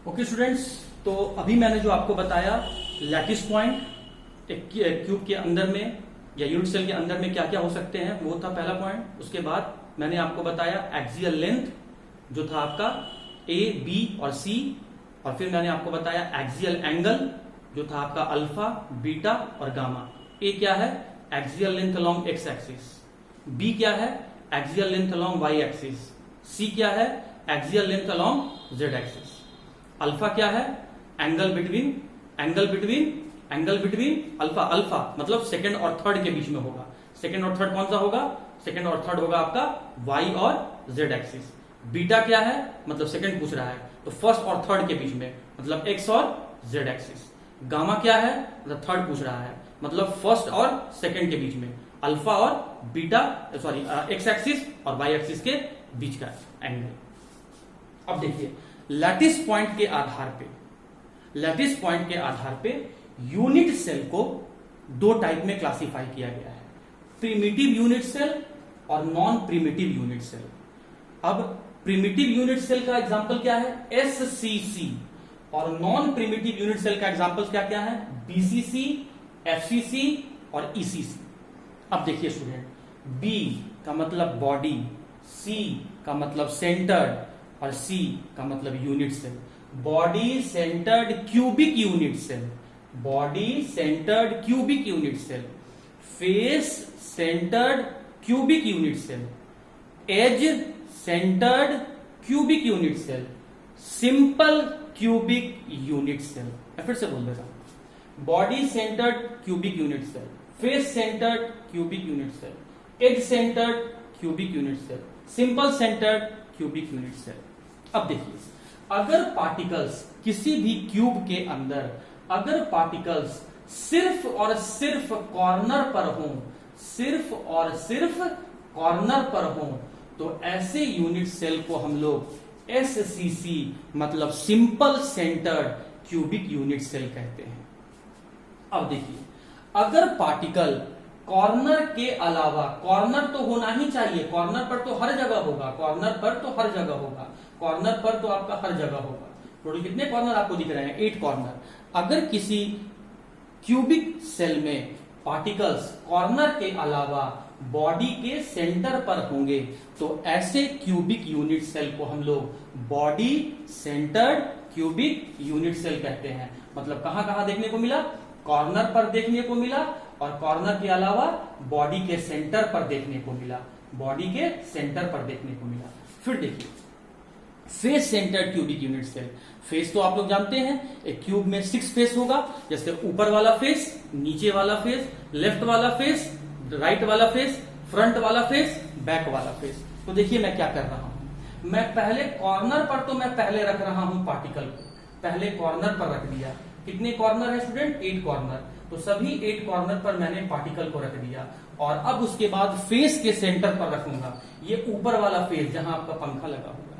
Okay students, तो अभी मैंने जो आपको बताया लैटिस पॉइंट एक क्यूब के अंदर में या यूनिट सेल के अंदर में क्या क्या हो सकते हैं, वो था पहला पॉइंट। उसके बाद मैंने आपको बताया एक्सियल लेंथ जो था आपका ए, बी और सी, और फिर मैंने आपको बताया एक्सियल एंगल जो था आपका अल्फा, बीटा और गामा। ए क्या है? Axial length along X axis. B क्या है? Axial length along Y axis. C क्या है? Axial length along Z axis. Alpha क्या है? Angle between alpha. अल्फा मतलब सेकंड और थर्ड के बीच में होगा। सेकंड और थर्ड कौन सा होगा? सेकंड और थर्ड होगा आपका वाई और जेड एक्सिस। बीटा क्या है? मतलब सेकंड पूछ रहा है तो फर्स्ट और थर्ड के बीच में, मतलब एक्स और जेड एक्सिस। गामा क्या है? मतलब थर्ड पूछ रहा है, मतलब फर्स्ट और सेकंड के बीच में, अल्फा और बीटा, सॉरी एक्स एक्सिस और वाई एक्सिस के बीच का एंगल। अब देखिए लैटिस पॉइंट के आधार पे यूनिट सेल को दो टाइप में क्लासिफाई किया गया है, प्रिमिटिव यूनिट सेल और नॉन प्रिमिटिव यूनिट सेल। अब प्रिमिटिव यूनिट सेल का एग्जांपल क्या है? एससीसी। और नॉन प्रिमिटिव यूनिट सेल का एग्जांपल क्या क्या है? बीसीसी, एफसीसी और ईसीसी। अब देखिए स्टूडेंट, बी का मतलब बॉडी, सी का मतलब सेंटर्ड और सी का मतलब unit cell. Body centred cubic unit cell, body centred cubic unit cell, face centred cubic unit cell, edge centred cubic unit cell, simple cubic unit cell. मैं फिर से बोल देता हूं, body centred cubic unit cell, face centred cubic unit cell, edge centred cubic unit cell, simple centred cubic unit cell. अब देखिए, अगर particles किसी भी क्यूब के अंदर, अगर पार्टिकल्स सिर्फ और सिर्फ कॉर्नर पर हों, सिर्फ और सिर्फ कॉर्नर पर हों, तो ऐसे यूनिट सेल को हम लोग एससीसी मतलब simple centred cubic unit cell कहते हैं। अब देखिए, अगर पार्टिकल कॉर्नर के अलावा, कॉर्नर तो होना ही चाहिए, कॉर्नर पर तो हर जगह होगा, कॉर्नर पर तो हर जगह होगा, कॉर्नर पर तो आपका हर जगह होगा। टोटल कितने कॉर्नर आपको दिख रहे हैं? 8 कॉर्नर। अगर किसी क्यूबिक सेल में पार्टिकल्स कॉर्नर के अलावा बॉडी के सेंटर पर होंगे, तो ऐसे क्यूबिक यूनिट सेल को हम लोग body centred cubic unit cell कहते हैं। मतलब कहां कहां देखने को मिला? कॉर्नर पर देखने को मिला, और कॉर्नर के अलावा बॉडी के सेंटर पर देखने को मिला, बॉडी के सेंटर पर देखने को मिला। फिर देखिए face centred cubic unit cell. Face तो आप लोग जानते हैं, एक क्यूब में 6 फेस होगा, जैसे ऊपर वाला फेस, नीचे वाला फेस, लेफ्ट वाला फेस, राइट वाला फेस, फ्रंट वाला फेस, बैक वाला फेस। तो देखिए मैं क्या कर रहा हूं, मैं पहले कॉर्नर पर तो मैं पहले रख रहा हूं पार्टिकल को, पहले कॉर्नर पर रख दिया। कितने कॉर्नर है स्टूडेंट? 8 कॉर्नर। तो सभी 8 कॉर्नर पर मैंने पार्टिकल को रख दिया, और अब उसके बाद फेस के सेंटर पर रखूंगा। ये ऊपर वाला फेस जहां आपका पंखा लगा हुआ है,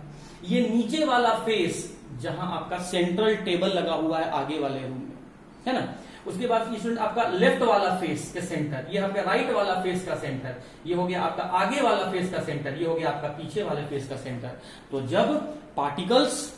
ये नीचे वाला फेस जहां आपका सेंट्रल टेबल लगा हुआ है आगे वाले रूम में, है ना। उसके बाद स्टूडेंट आपका लेफ्ट वाला फेस के सेंटर, ये आपका राइट वाला फेस का सेंटर, ये हो गया आपका आगे वाला फेस का सेंटर, ये हो गया आपका पीछे वाले फेस का सेंटर। तो जब पार्टिकल्स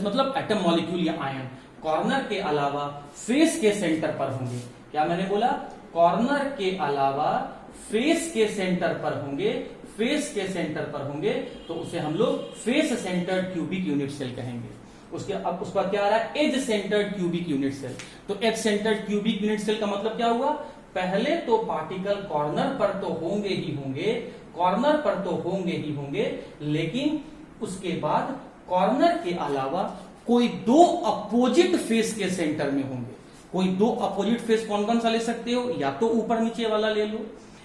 मतलब एटम, मॉलिक्यूल या आयन कॉर्नर के अलावा फेस के सेंटर पर होंगे, क्या मैंने बोला? कॉर्नर के अलावा फेस के सेंटर पर होंगे, फेस के सेंटर पर होंगे, तो उसे हम लोग face centred cubic unit cell कहेंगे। उसके अब उस पर क्या आ रहा है? Edge centred cubic unit cell. तो edge centred cubic unit cell का मतलब क्या हुआ? पहले तो पार्टिकल कॉर्नर पर तो होंगे ही होंगे, कॉर्नर पर तो होंगे ही होंगे, लेकिन उसके बाद कॉर्नर के अलावा कोई 2 अपोजिट फेस के सेंटर में होंगे। कोई 2 अपोजिट फेस कौन कौन सा ले सकते हो? या तो ऊपर नीचे वाला ले लो,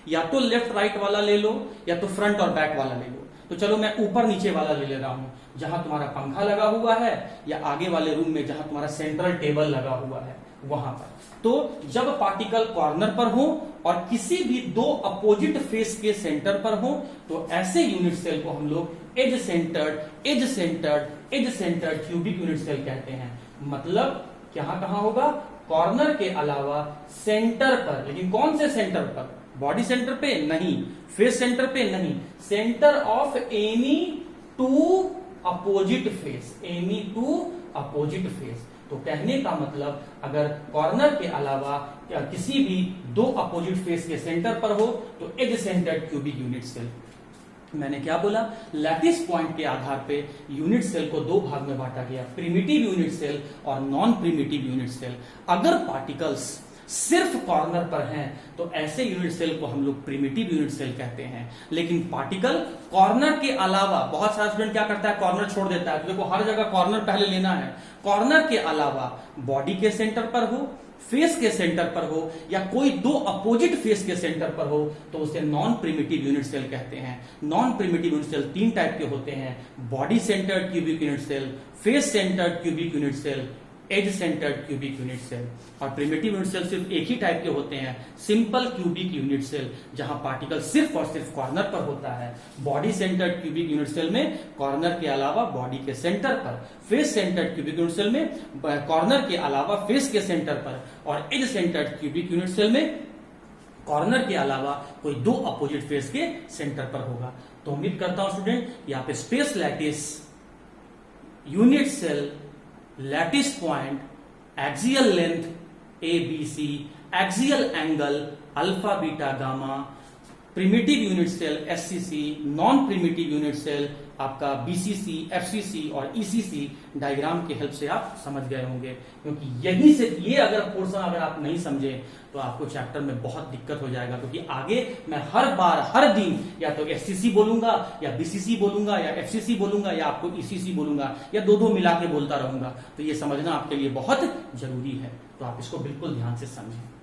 या तो लेफ्ट राइट वाला ले लो, या तो फ्रंट और बैक वाला ले लो। तो चलो मैं ऊपर नीचे वाला ले रहा हूं, जहां तुम्हारा पंखा लगा हुआ है, या आगे वाले रूम में जहां तुम्हारा सेंट्रल टेबल लगा हुआ है वहां पर। तो जब पार्टिकल कॉर्नर पर हो और किसी भी 2 अपोजिट फेस के सेंटर पर हो, तो ऐसे यूनिट सेल को हम लोग edge centred cubic unit cell कहते हैं। मतलब कहां होगा? कॉर्नर के अलावा सेंटर पर। लेकिन कौन से सेंटर पर? बॉडी सेंटर पे नहीं, फेस सेंटर पे नहीं, centre of any 2 opposite face, any two opposite face. तो कहने का मतलब अगर कॉर्नर के अलावा या किसी भी दो अपोजिट फेस के सेंटर पर हो तो edge centred cubic unit cell. मैंने क्या बोला, लैटिस पॉइंट के आधार पे यूनिट सेल को दो भाग में बांटा गया, प्रिमिटिव यूनिट सेल और नॉन प्रिमिटिव यूनिट सेल। अगर पार्टिकल्स सिर्फ कॉर्नर पर हैं तो ऐसे यूनिट सेल को हम लोग प्रिमिटिव यूनिट सेल कहते हैं। लेकिन पार्टिकल कॉर्नर के अलावा, बहुत सारा स्टूडेंट क्या करता है, कॉर्नर छोड़ देता है, तो देखो हर जगह कॉर्नर पहले लेना है। कॉर्नर के अलावा बॉडी के सेंटर पर हो, फेस के सेंटर पर हो, या कोई दो अपोजिट फेस के सेंटर पर हो तो उसे नॉन प्रिमिटिव यूनिट सेल कहते हैं। नॉन प्रिमिटिव यूनिट सेल तीन टाइप के होते हैं, body centred cubic unit cell, face centred cubic unit cell, edge centred cubic unit cell. और प्रिमिटिव यूनिट सेल सिर्फ एक ही टाइप के होते हैं, सिंपल क्यूबिक यूनिट सेल, जहां पार्टिकल सिर्फ और सिर्फ कॉर्नर पर होता है। Body centred cubic unit cell में कॉर्नर के अलावा बॉडी के सेंटर पर, face centred cubic unit cell में कॉर्नर के अलावा फेस के सेंटर पर, और edge centred cubic unit cell में कॉर्नर के अलावा कोई दो अपोजिट फेस के सेंटर पर होगा। तो उम्मीद करता हूं स्टूडेंट यहाँ पे space lattice, unit cell, lattice point, axial length ABC, axial angle alpha beta gamma, primitive unit cell SCC, non primitive unit cell आपका BCC, FCC और ECC डायग्राम के हेल्प से आप समझ गए होंगे। क्योंकि यही से ये अगर पोर्शन अगर आप नहीं समझे तो आपको चैप्टर में बहुत दिक्कत हो जाएगा, क्योंकि आगे मैं हर बार हर दिन या तो SCC बोलूंगा या BCC बोलूंगा या FCC बोलूंगा या आपको ECC बोलूंगा या दो मिला के बोलता रहूंगा। तो ये समझना आपके लिए बहुत जरूरी है, तो आप इसको बिल्कुल ध्यान से समझें।